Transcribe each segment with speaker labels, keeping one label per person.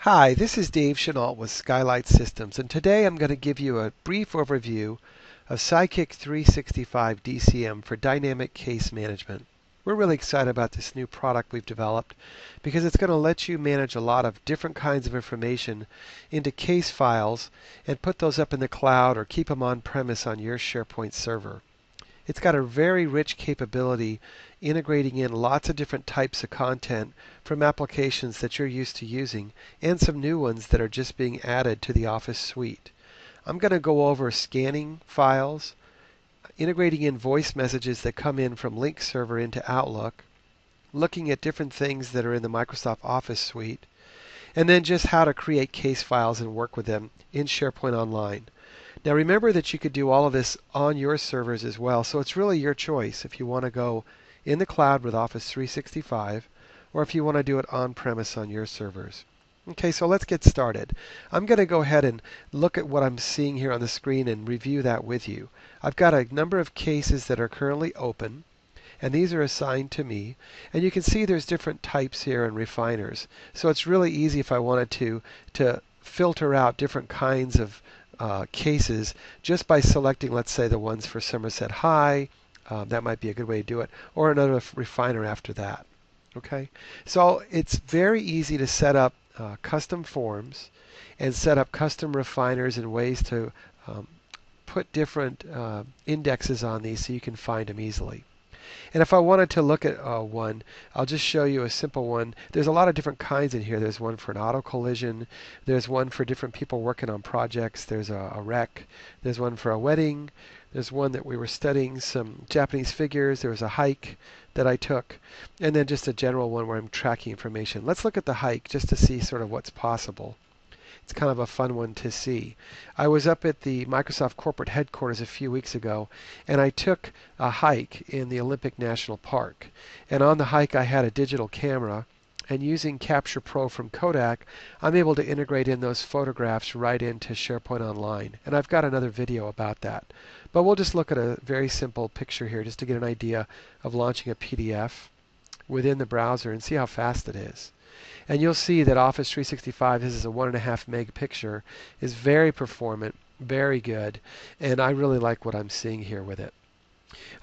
Speaker 1: Hi, this is Dave Chenault with Skylight Systems, and today I'm going to give you a brief overview of SideKick365-DCM for dynamic case management. We're really excited about this new product we've developed because it's going to let you manage a lot of different kinds of information into case files and put those up in the cloud or keep them on premise on your SharePoint server. It's got a very rich capability integrating in lots of different types of content from applications that you're used to using and some new ones that are just being added to the Office suite. I'm going to go over scanning files, integrating in voice messages that come in from Link Server into Outlook, looking at different things that are in the Microsoft Office suite, and then just how to create case files and work with them in SharePoint Online. Now remember that you could do all of this on your servers as well, so it's really your choice if you want to go in the cloud with Office 365 or if you want to do it on-premise on your servers. Okay, so let's get started. I'm going to go ahead and look at what I'm seeing here on the screen and review that with you. I've got a number of cases that are currently open, and these are assigned to me. And you can see there's different types here and refiners. So it's really easy if I wanted to filter out different kinds of cases just by selecting, let's say, the ones for Somerset High. That might be a good way to do it, or another refiner after that. Okay, so it's very easy to set up custom forms and set up custom refiners and ways to put different indexes on these so you can find them easily. And if I wanted to look at one, I'll just show you a simple one. There's a lot of different kinds in here. There's one for an auto collision. There's one for different people working on projects. There's a wreck. There's one for a wedding. There's one that we were studying some Japanese figures. There was a hike that I took. And then just a general one where I'm tracking information. Let's look at the hike just to see sort of what's possible. It's kind of a fun one to see. I was up at the Microsoft corporate headquarters a few weeks ago, and I took a hike in the Olympic National Park. And on the hike I had a digital camera, and using Capture Pro from Kodak, I'm able to integrate in those photographs right into SharePoint Online. And I've got another video about that. But we'll just look at a very simple picture here just to get an idea of launching a PDF within the browser and see how fast it is. And you'll see that Office 365, this is a 1.5 meg picture, is very performant, very good, and I really like what I'm seeing here with it.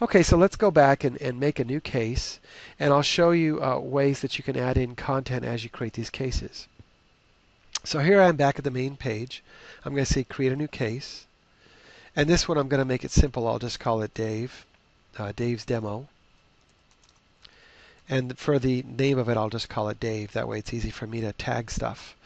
Speaker 1: Okay, so let's go back and make a new case, and I'll show you ways that you can add in content as you create these cases. So here I am back at the main page. I'm going to say create a new case, and this one I'm going to make it simple. I'll just call it Dave's Demo. And for the name of it, I'll just call it Dave. That way it's easy for me to tag stuff.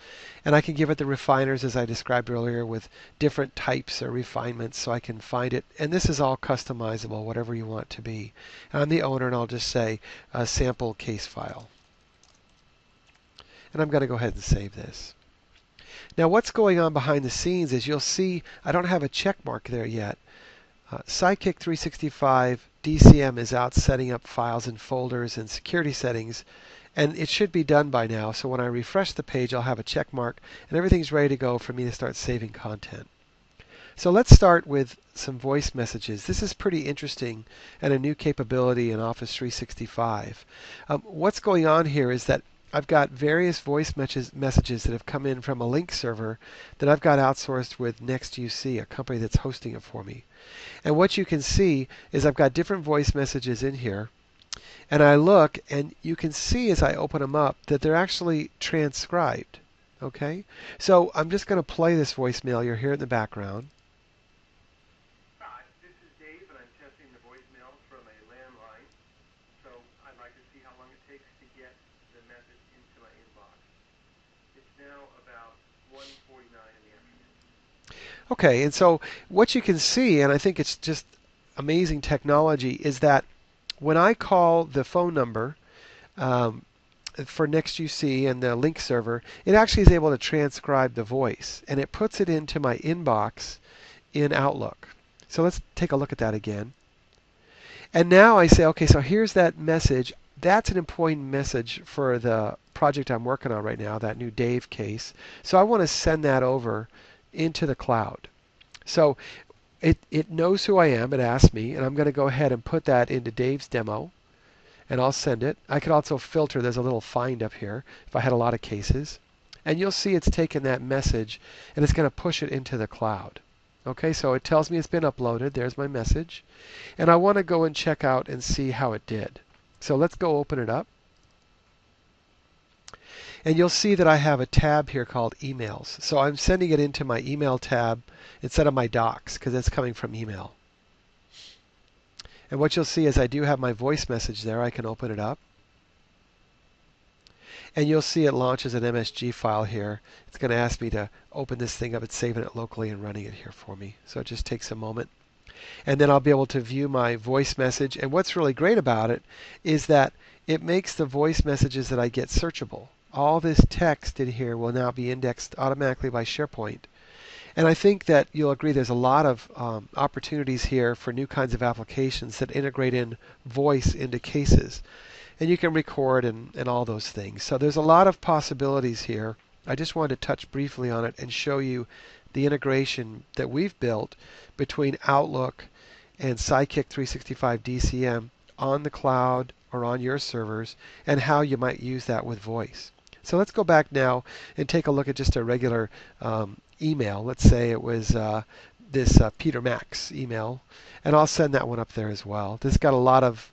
Speaker 1: And I can give it the refiners as I described earlier with different types or refinements so I can find it. And this is all customizable, whatever you want it to be. And I'm the owner, and I'll just say a sample case file. And I'm going to go ahead and save this. Now what's going on behind the scenes is you'll see I don't have a check mark there yet. SideKick365-DCM is out setting up files and folders and security settings, and it should be done by now. So when I refresh the page, I'll have a check mark, and everything's ready to go for me to start saving content. So let's start with some voice messages. This is pretty interesting and a new capability in Office 365. What's going on here is that I've got various voice messages that have come in from a Link server that I've got outsourced with NextUC, a company that's hosting it for me. And what you can see is I've got different voice messages in here. And I look, and you can see as I open them up that they're actually transcribed. Okay? So I'm just going to play this voicemail. You're here in the background.
Speaker 2: Hi, this is Dave, and I'm testing the voicemail from a landline. So I'd like to see how long it takes to get the message into my inbox. It's now about 1:49 in the afternoon.
Speaker 1: Okay, and so what you can see, and I think it's just amazing technology, is that when I call the phone number for NextUC and the Link server, it actually is able to transcribe the voice, and it puts it into my inbox in Outlook. So let's take a look at that again. And now I say, okay, so here's that message. That's an important message for the project I'm working on right now, that new Dave case. So I want to send that over into the cloud. So it knows who I am. It asks me, and I'm going to go ahead and put that into Dave's Demo, and I'll send it. I could also filter. There's a little find up here if I had a lot of cases. And you'll see it's taken that message and it's going to push it into the cloud. Okay, so it tells me it's been uploaded. There's my message. And I want to go and check out and see how it did. So let's go open it up. And you'll see that I have a tab here called Emails. So I'm sending it into my Email tab instead of my Docs because it's coming from email. And what you'll see is I do have my voice message there. I can open it up. And you'll see it launches an MSG file here. It's going to ask me to open this thing up. It's saving it locally and running it here for me. So it just takes a moment. And then I'll be able to view my voice message. And what's really great about it is that it makes the voice messages that I get searchable. All this text in here will now be indexed automatically by SharePoint. And I think that you'll agree there's a lot of opportunities here for new kinds of applications that integrate in voice into cases. And you can record and all those things. So there's a lot of possibilities here. I just wanted to touch briefly on it and show you the integration that we've built between Outlook and SideKick365-DCM on the cloud or on your servers and how you might use that with voice. So let's go back now and take a look at just a regular email. Let's say it was this Peter Max email, and I'll send that one up there as well. This has got a lot of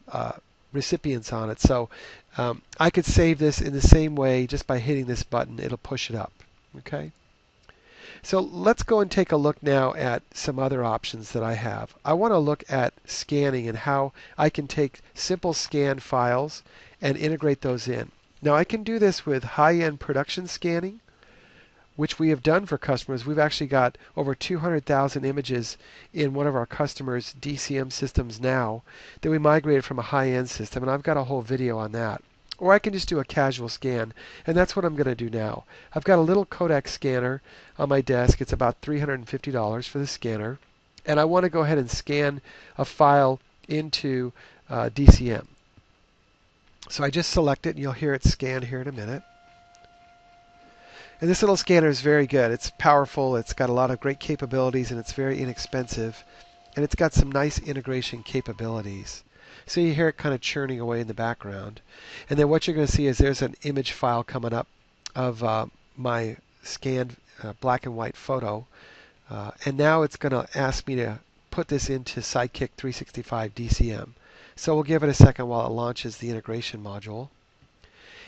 Speaker 1: recipients on it, so I could save this in the same way just by hitting this button. It'll push it up. Okay. So let's go and take a look now at some other options that I have. I want to look at scanning and how I can take simple scanned files and integrate those in. Now I can do this with high-end production scanning, which we have done for customers. We've actually got over 200,000 images in one of our customers' DCM systems now that we migrated from a high-end system, and I've got a whole video on that. Or I can just do a casual scan, and that's what I'm going to do now. I've got a little Kodak scanner on my desk. It's about $350 for the scanner, and I want to go ahead and scan a file into DCM. So I just select it, and you'll hear it scan here in a minute. And this little scanner is very good. It's powerful, it's got a lot of great capabilities, and it's very inexpensive. And it's got some nice integration capabilities. So you hear it kind of churning away in the background. And then what you're going to see is there's an image file coming up of my scanned black and white photo. And now it's going to ask me to put this into SideKick365-DCM. So we'll give it a second while it launches the integration module.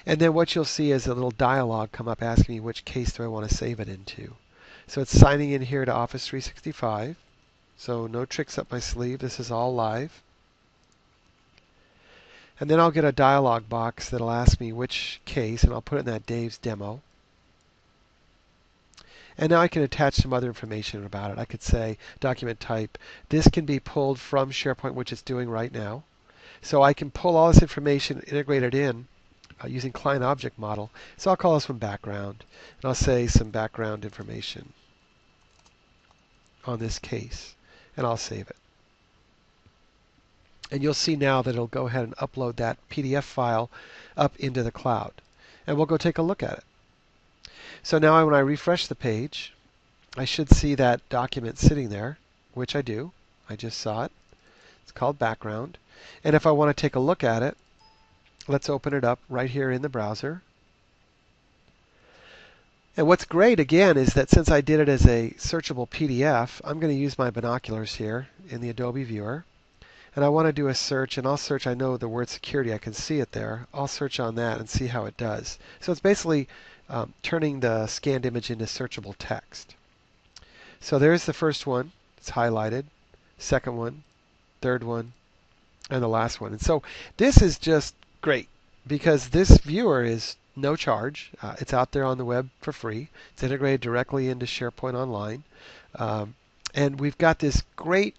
Speaker 1: And then what you'll see is a little dialog come up asking me which case do I want to save it into. So it's signing in here to Office 365. So no tricks up my sleeve. This is all live. And then I'll get a dialog box that'll ask me which case, and I'll put it in that Dave's demo. And now I can attach some other information about it. I could say document type. This can be pulled from SharePoint, which it's doing right now. So I can pull all this information, integrate it in using client object model. So I'll call this one background, and I'll say some background information on this case, and I'll save it. And you'll see now that it'll go ahead and upload that PDF file up into the cloud. And we'll go take a look at it. So now when I refresh the page, I should see that document sitting there, which I do. I just saw it. It's called background. And if I want to take a look at it, let's open it up right here in the browser. And what's great, again, is that since I did it as a searchable PDF, I'm going to use my binoculars here in the Adobe Viewer. And I want to do a search, and I'll search, I know the word security, I can see it there. I'll search on that and see how it does. So it's basically turning the scanned image into searchable text. So there's the first one. It's highlighted. Second one, third one, and the last one. And so this is just great because this viewer is no charge. It's out there on the web for free. It's integrated directly into SharePoint Online. And we've got this great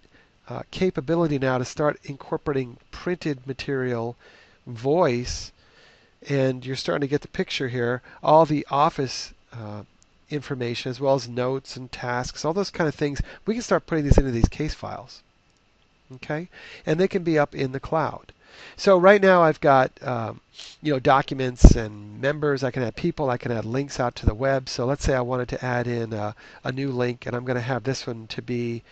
Speaker 1: capability now to start incorporating printed material, voice, and you're starting to get the picture here. All the Office information as well as notes and tasks, all those kind of things, we can start putting these into these case files. Okay, and they can be up in the cloud. So right now I've got documents and members. I can add people. I can add links out to the web. So let's say I wanted to add in a new link, and I'm going to have this one to be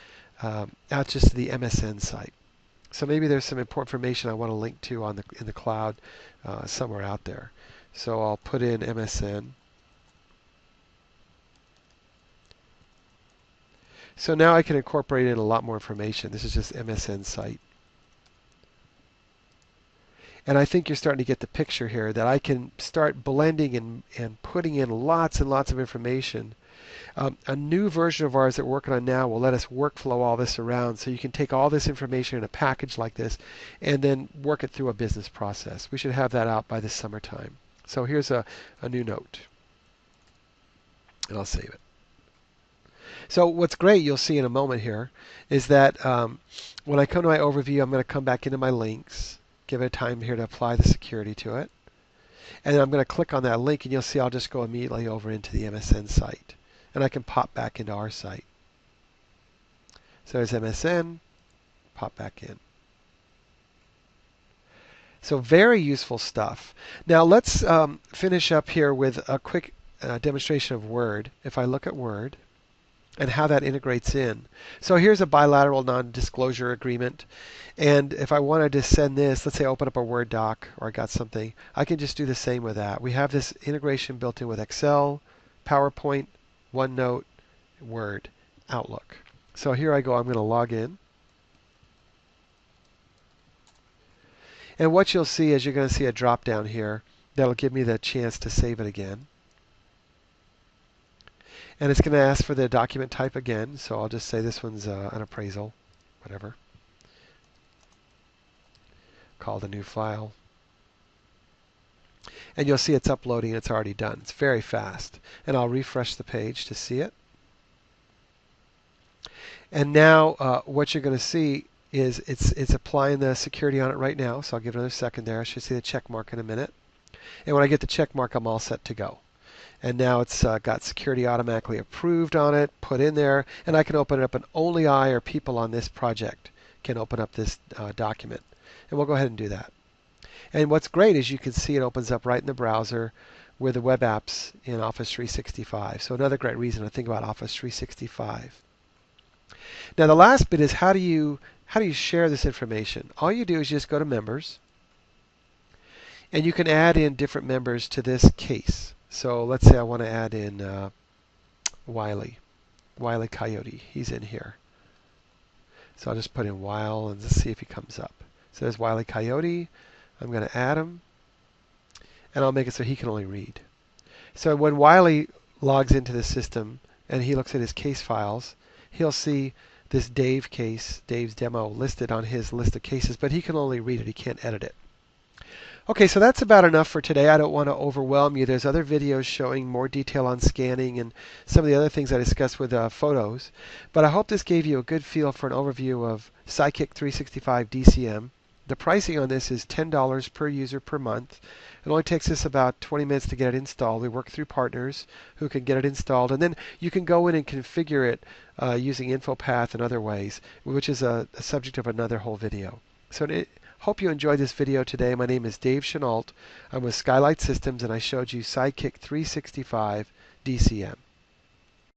Speaker 1: out just to the MSN site. So maybe there's some important information I want to link to in the cloud somewhere out there. So I'll put in MSN. So now I can incorporate in a lot more information. This is just MSN site. And I think you're starting to get the picture here that I can start blending and putting in lots and lots of information. A new version of ours that we're working on now will let us workflow all this around, so you can take all this information in a package like this and then work it through a business process. We should have that out by this summertime. So here's a new note, and I'll save it. So what's great, you'll see in a moment here, is that when I come to my overview, I'm going to come back into my links, give it time here to apply the security to it. And then I'm going to click on that link, and you'll see I'll just go immediately over into the MSN site. And I can pop back into our site. So there's MSN, pop back in. So very useful stuff. Now let's finish up here with a quick demonstration of Word. If I look at Word and how that integrates in. So here's a bilateral non-disclosure agreement. And if I wanted to send this, let's say I open up a Word doc or I got something, I can just do the same with that. We have this integration built in with Excel, PowerPoint, OneNote, Word, Outlook. So here I go. I'm going to log in. And what you'll see is you're going to see a drop down here that'll give me the chance to save it again. And it's going to ask for the document type again, so I'll just say this one's an appraisal, whatever. Call the new file. And you'll see it's uploading. It's already done. It's very fast. And I'll refresh the page to see it. And now what you're going to see is it's applying the security on it right now. So I'll give it another second there. I should see the check mark in a minute. And when I get the check mark, I'm all set to go. And now it's got security automatically approved on it, put in there, and I can open it up, and only I or people on this project can open up this document. And we'll go ahead and do that. And what's great is you can see it opens up right in the browser with the web apps in Office 365. So another great reason to think about Office 365. Now the last bit is how do you share this information? All you do is you just go to Members, and you can add in different members to this case. So let's say I want to add in Wiley Coyote. He's in here. So I'll just put in Weil and just see if he comes up. So there's Wiley Coyote. I'm going to add him, and I'll make it so he can only read. So when Wiley logs into the system and he looks at his case files, he'll see this Dave case, Dave's demo, listed on his list of cases, but he can only read it. He can't edit it. Okay, so that's about enough for today. I don't want to overwhelm you. There's other videos showing more detail on scanning and some of the other things I discussed with photos. But I hope this gave you a good feel for an overview of SideKick365-DCM. The pricing on this is $10 per user per month. It only takes us about 20 minutes to get it installed. We work through partners who can get it installed. And then you can go in and configure it using InfoPath and other ways, which is a subject of another whole video. So hope you enjoyed this video today. My name is Dave Chenault. I'm with Skylight Systems, and I showed you SideKick365 DCM.